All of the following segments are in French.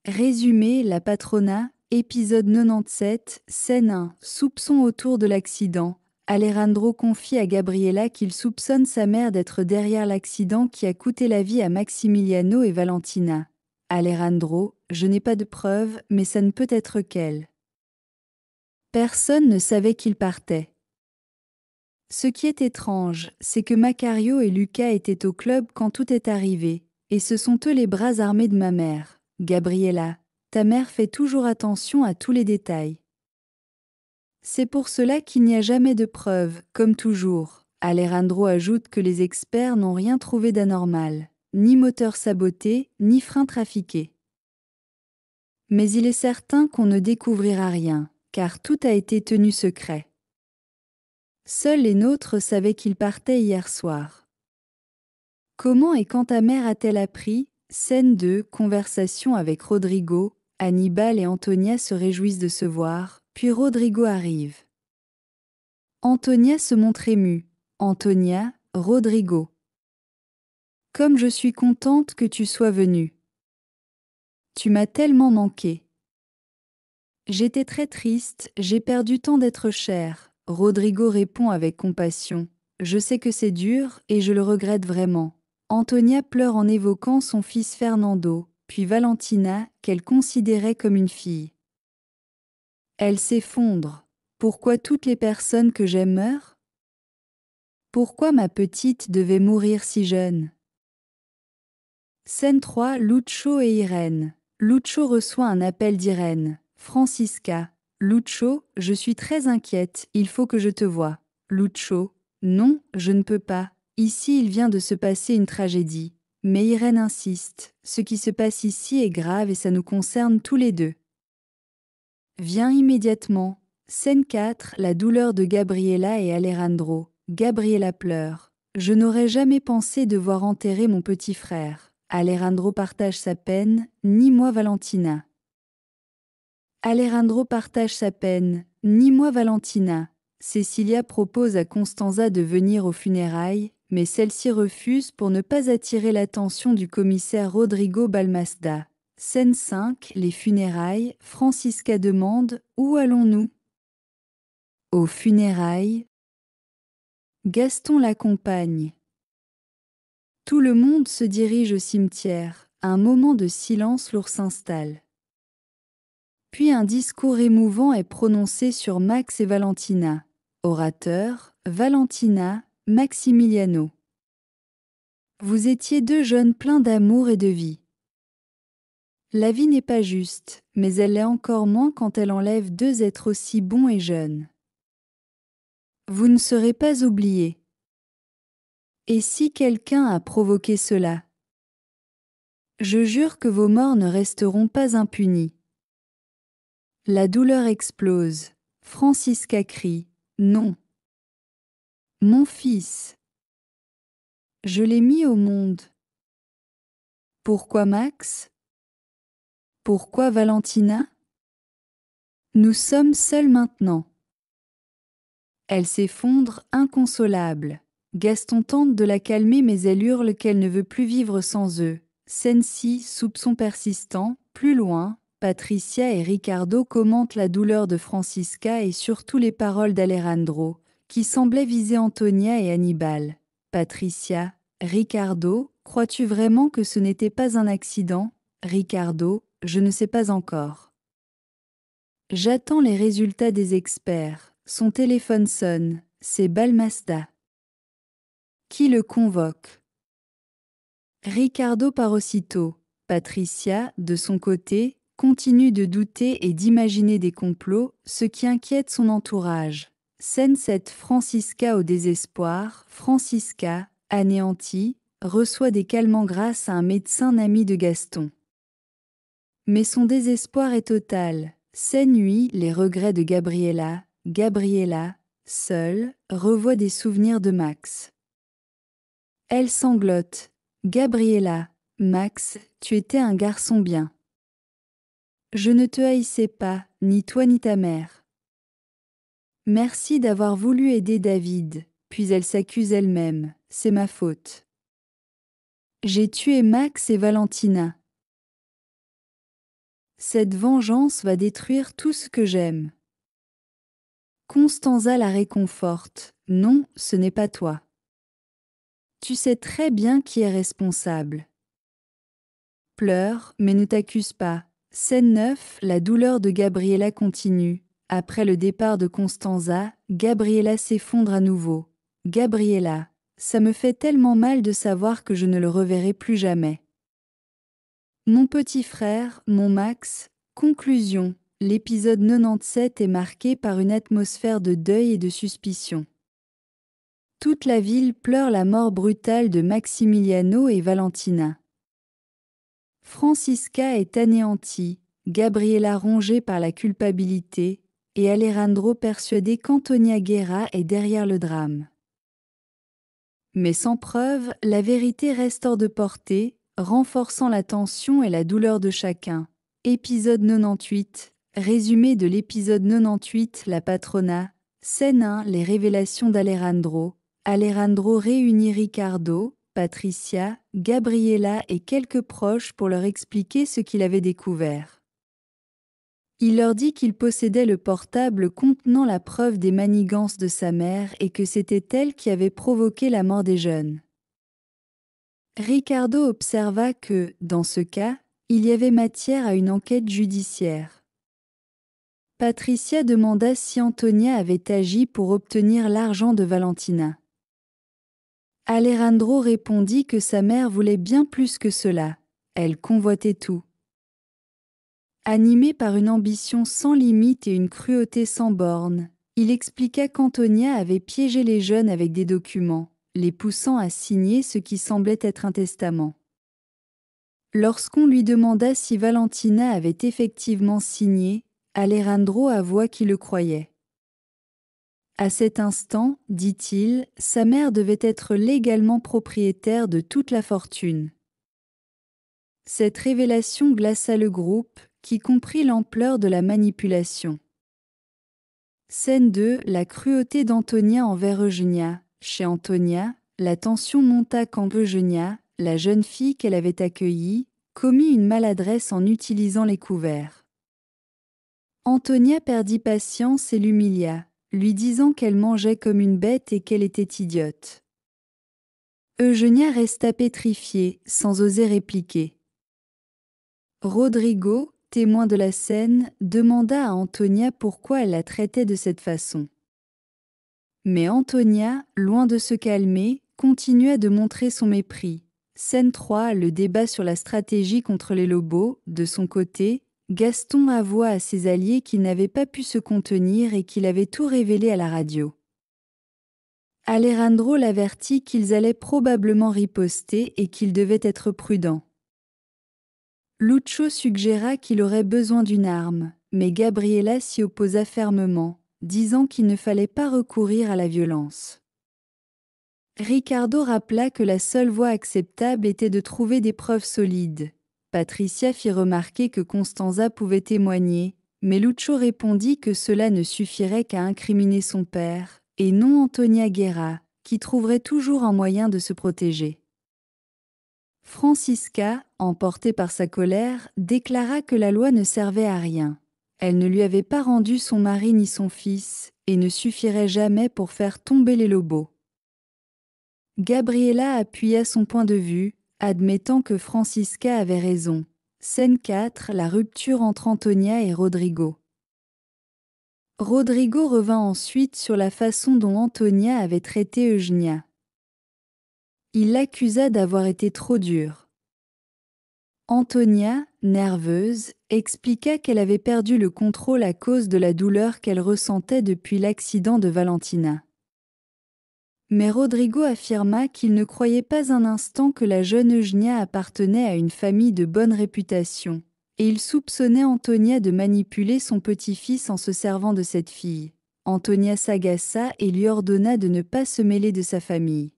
Résumé, la patronat, épisode 97, scène 1, soupçon autour de l'accident. Alejandro confie à Gabriela qu'il soupçonne sa mère d'être derrière l'accident qui a coûté la vie à Maximiliano et Valentina. Alejandro, je n'ai pas de preuves, mais ça ne peut être qu'elle. Personne ne savait qu'il partait. Ce qui est étrange, c'est que Macario et Lucas étaient au club quand tout est arrivé, et ce sont eux les bras armés de ma mère. Gabriela, ta mère fait toujours attention à tous les détails. C'est pour cela qu'il n'y a jamais de preuves, comme toujours. Alejandro ajoute que les experts n'ont rien trouvé d'anormal, ni moteur saboté, ni frein trafiqué. Mais il est certain qu'on ne découvrira rien, car tout a été tenu secret. Seuls les nôtres savaient qu'il partait hier soir. Comment et quand ta mère a-t-elle appris? Scène 2, conversation avec Rodrigo. Hannibal et Antonia se réjouissent de se voir, puis Rodrigo arrive. Antonia se montre émue. Antonia, Rodrigo. Comme je suis contente que tu sois venu. Tu m'as tellement manqué. J'étais très triste, j'ai perdu tant d'êtres chers. Rodrigo répond avec compassion. Je sais que c'est dur et je le regrette vraiment. Antonia pleure en évoquant son fils Fernando, puis Valentina, qu'elle considérait comme une fille. Elle s'effondre. Pourquoi toutes les personnes que j'aime meurent? Pourquoi ma petite devait mourir si jeune? Scène 3, Lucho et Irène. Lucho reçoit un appel d'Irène. Francisca. Lucho, je suis très inquiète, il faut que je te voie. Lucho. Non, je ne peux pas. Ici il vient de se passer une tragédie. Mais Irène insiste. Ce qui se passe ici est grave et ça nous concerne tous les deux. Viens immédiatement. Scène 4, la douleur de Gabriela et Alejandro. Gabriela pleure. Je n'aurais jamais pensé devoir enterrer mon petit frère. Alejandro partage sa peine, ni moi Valentina. Alejandro partage sa peine, ni moi Valentina. Cecilia propose à Constanza de venir aux funérailles, mais celle-ci refuse pour ne pas attirer l'attention du commissaire Rodrigo Balmasda. Scène 5, les funérailles, Francisca demande « Où allons-nous » Aux funérailles. Gaston l'accompagne. Tout le monde se dirige au cimetière. Un moment de silence lourd s'installe. Puis un discours émouvant est prononcé sur Max et Valentina. Orateur, Valentina, Maximiliano. Vous étiez deux jeunes pleins d'amour et de vie. La vie n'est pas juste, mais elle l'est encore moins quand elle enlève deux êtres aussi bons et jeunes. Vous ne serez pas oubliés. Et si quelqu'un a provoqué cela? Je jure que vos morts ne resteront pas impunis. La douleur explose. Francisca crie « Non !» Mon fils. Je l'ai mis au monde. Pourquoi Max? Pourquoi Valentina? Nous sommes seuls maintenant. Elle s'effondre, inconsolable. Gaston tente de la calmer mais elle hurle qu'elle ne veut plus vivre sans eux. Scène 6, soupçon persistant. Plus loin, Patricia et Ricardo commentent la douleur de Francisca et surtout les paroles d'Alejandro, qui semblaient viser Antonia et Hannibal. Patricia, Ricardo, crois-tu vraiment que ce n'était pas un accident? Ricardo, je ne sais pas encore. J'attends les résultats des experts. Son téléphone sonne, c'est Balmasda. Qui le convoque? Ricardo part aussitôt. Patricia, de son côté, continue de douter et d'imaginer des complots, ce qui inquiète son entourage. Scène 7, Francisca au désespoir. Francisca, anéantie, reçoit des calmants grâce à un médecin ami de Gaston. Mais son désespoir est total. Scène 8, les regrets de Gabriela. Gabriela, seule, revoit des souvenirs de Max. Elle sanglote. Gabriela, Max, tu étais un garçon bien. Je ne te haïssais pas, ni toi ni ta mère. Merci d'avoir voulu aider David, puis elle s'accuse elle-même, c'est ma faute. J'ai tué Max et Valentina. Cette vengeance va détruire tout ce que j'aime. Constanza la réconforte. Non, ce n'est pas toi. Tu sais très bien qui est responsable. Pleure, mais ne t'accuse pas. Scène 9, la douleur de Gabriella continue. Après le départ de Constanza, Gabriella s'effondre à nouveau. Gabriella, ça me fait tellement mal de savoir que je ne le reverrai plus jamais. Mon petit frère, mon Max, conclusion. L'épisode 97 est marqué par une atmosphère de deuil et de suspicion. Toute la ville pleure la mort brutale de Maximiliano et Valentina. Francisca est anéantie, Gabriella rongée par la culpabilité, et Alejandro persuadé qu'Antonia Guerra est derrière le drame. Mais sans preuve, la vérité reste hors de portée, renforçant la tension et la douleur de chacun. Épisode 98, résumé de l'épisode 98, la Patrona. Scène 1, les révélations d'Alejandro. Alejandro réunit Ricardo, Patricia, Gabriella et quelques proches pour leur expliquer ce qu'il avait découvert. Il leur dit qu'il possédait le portable contenant la preuve des manigances de sa mère et que c'était elle qui avait provoqué la mort des jeunes. Ricardo observa que, dans ce cas, il y avait matière à une enquête judiciaire. Patricia demanda si Antonia avait agi pour obtenir l'argent de Valentina. Alejandro répondit que sa mère voulait bien plus que cela, elle convoitait tout. Animé par une ambition sans limite et une cruauté sans borne, il expliqua qu'Antonia avait piégé les jeunes avec des documents, les poussant à signer ce qui semblait être un testament. Lorsqu'on lui demanda si Valentina avait effectivement signé, Alejandro avoua qu'il le croyait. À cet instant, dit-il, sa mère devait être légalement propriétaire de toute la fortune. Cette révélation glaça le groupe, qui comprit l'ampleur de la manipulation. Scène 2, la cruauté d'Antonia envers Eugenia. Chez Antonia, la tension monta quand Eugenia, la jeune fille qu'elle avait accueillie, commit une maladresse en utilisant les couverts. Antonia perdit patience et l'humilia, lui disant qu'elle mangeait comme une bête et qu'elle était idiote. Eugenia resta pétrifiée, sans oser répliquer. Rodrigo, témoin de la scène, demanda à Antonia pourquoi elle la traitait de cette façon. Mais Antonia, loin de se calmer, continua de montrer son mépris. Scène 3, le débat sur la stratégie contre les Lobos. De son côté, Gaston avoua à ses alliés qu'il n'avait pas pu se contenir et qu'il avait tout révélé à la radio. Alejandro l'avertit qu'ils allaient probablement riposter et qu'ils devaient être prudents. Lucho suggéra qu'il aurait besoin d'une arme, mais Gabriella s'y opposa fermement, disant qu'il ne fallait pas recourir à la violence. Ricardo rappela que la seule voie acceptable était de trouver des preuves solides. Patricia fit remarquer que Constanza pouvait témoigner, mais Lucho répondit que cela ne suffirait qu'à incriminer son père, et non Antonia Guerra, qui trouverait toujours un moyen de se protéger. Francisca, emportée par sa colère, déclara que la loi ne servait à rien. Elle ne lui avait pas rendu son mari ni son fils, et ne suffirait jamais pour faire tomber les Lobos. Gabriella appuya son point de vue, admettant que Francisca avait raison. Scène 4, la rupture entre Antonia et Rodrigo. Rodrigo revint ensuite sur la façon dont Antonia avait traité Eugenia. Il l'accusa d'avoir été trop dure. Antonia, nerveuse, expliqua qu'elle avait perdu le contrôle à cause de la douleur qu'elle ressentait depuis l'accident de Valentina. Mais Rodrigo affirma qu'il ne croyait pas un instant que la jeune Eugenia appartenait à une famille de bonne réputation, et il soupçonnait Antonia de manipuler son petit-fils en se servant de cette fille. Antonia s'agaça et lui ordonna de ne pas se mêler de sa famille.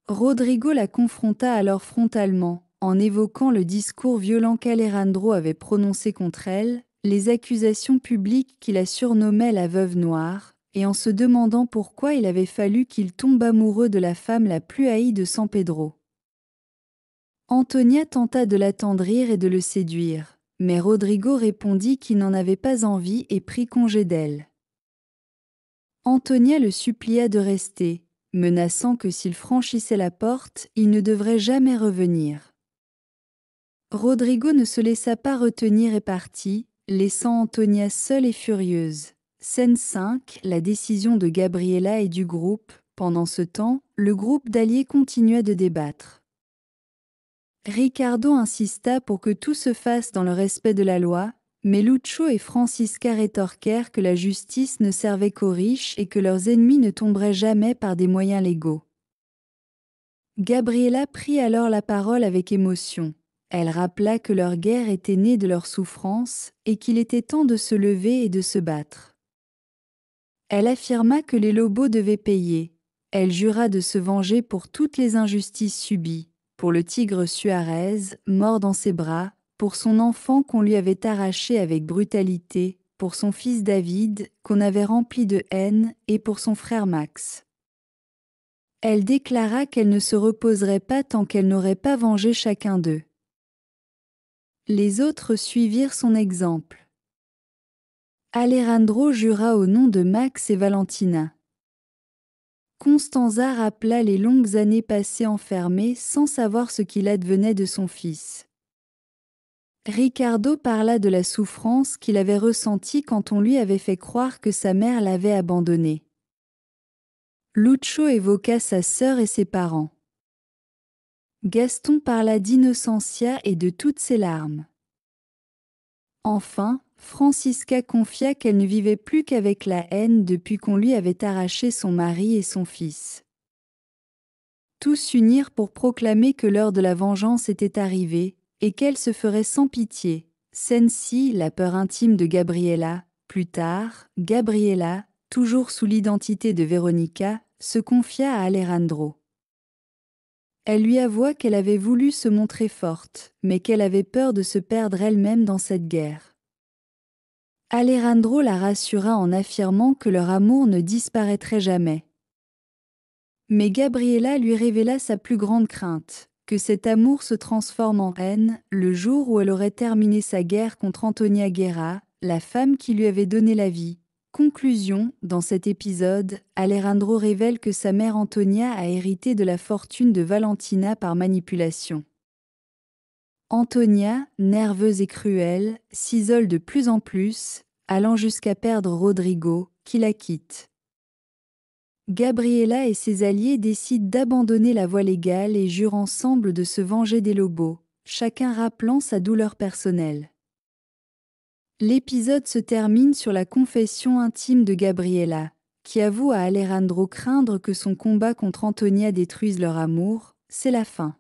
Rodrigo la confronta alors frontalement, en évoquant le discours violent qu'Alejandro avait prononcé contre elle, les accusations publiques qui la surnommaient la veuve noire, et en se demandant pourquoi il avait fallu qu'il tombe amoureux de la femme la plus haïe de San Pedro. Antonia tenta de l'attendrir et de le séduire, mais Rodrigo répondit qu'il n'en avait pas envie et prit congé d'elle. Antonia le supplia de rester, menaçant que s'il franchissait la porte, il ne devrait jamais revenir. Rodrigo ne se laissa pas retenir et partit, laissant Antonia seule et furieuse. Scène 5, la décision de Gabriela et du groupe. Pendant ce temps, le groupe d'alliés continua de débattre. Ricardo insista pour que tout se fasse dans le respect de la loi, mais Lucho et Francisca rétorquèrent que la justice ne servait qu'aux riches et que leurs ennemis ne tomberaient jamais par des moyens légaux. Gabriela prit alors la parole avec émotion. Elle rappela que leur guerre était née de leur souffrance et qu'il était temps de se lever et de se battre. Elle affirma que les Lobos devaient payer. Elle jura de se venger pour toutes les injustices subies, pour le tigre Suarez, mort dans ses bras, pour son enfant qu'on lui avait arraché avec brutalité, pour son fils David, qu'on avait rempli de haine, et pour son frère Max. Elle déclara qu'elle ne se reposerait pas tant qu'elle n'aurait pas vengé chacun d'eux. Les autres suivirent son exemple. Alejandro jura au nom de Max et Valentina. Constanza rappela les longues années passées enfermée sans savoir ce qu'il advenait de son fils. Ricardo parla de la souffrance qu'il avait ressentie quand on lui avait fait croire que sa mère l'avait abandonné. Lucho évoqua sa sœur et ses parents. Gaston parla d'Innocencia et de toutes ses larmes. Enfin, Francisca confia qu'elle ne vivait plus qu'avec la haine depuis qu'on lui avait arraché son mari et son fils. Tous s'unirent pour proclamer que l'heure de la vengeance était arrivée, et qu'elle se ferait sans pitié. Scène-ci, la peur intime de Gabriela. Plus tard, Gabriela, toujours sous l'identité de Veronica, se confia à Alejandro. Elle lui avoua qu'elle avait voulu se montrer forte, mais qu'elle avait peur de se perdre elle-même dans cette guerre. Alejandro la rassura en affirmant que leur amour ne disparaîtrait jamais. Mais Gabriela lui révéla sa plus grande crainte, que cet amour se transforme en haine le jour où elle aurait terminé sa guerre contre Antonia Guerra, la femme qui lui avait donné la vie. Conclusion, dans cet épisode, Alejandro révèle que sa mère Antonia a hérité de la fortune de Valentina par manipulation. Antonia, nerveuse et cruelle, s'isole de plus en plus, allant jusqu'à perdre Rodrigo, qui la quitte. Gabriela et ses alliés décident d'abandonner la voie légale et jurent ensemble de se venger des Lobos, chacun rappelant sa douleur personnelle. L'épisode se termine sur la confession intime de Gabriela, qui avoue à Alejandro craindre que son combat contre Antonia détruise leur amour. C'est la fin.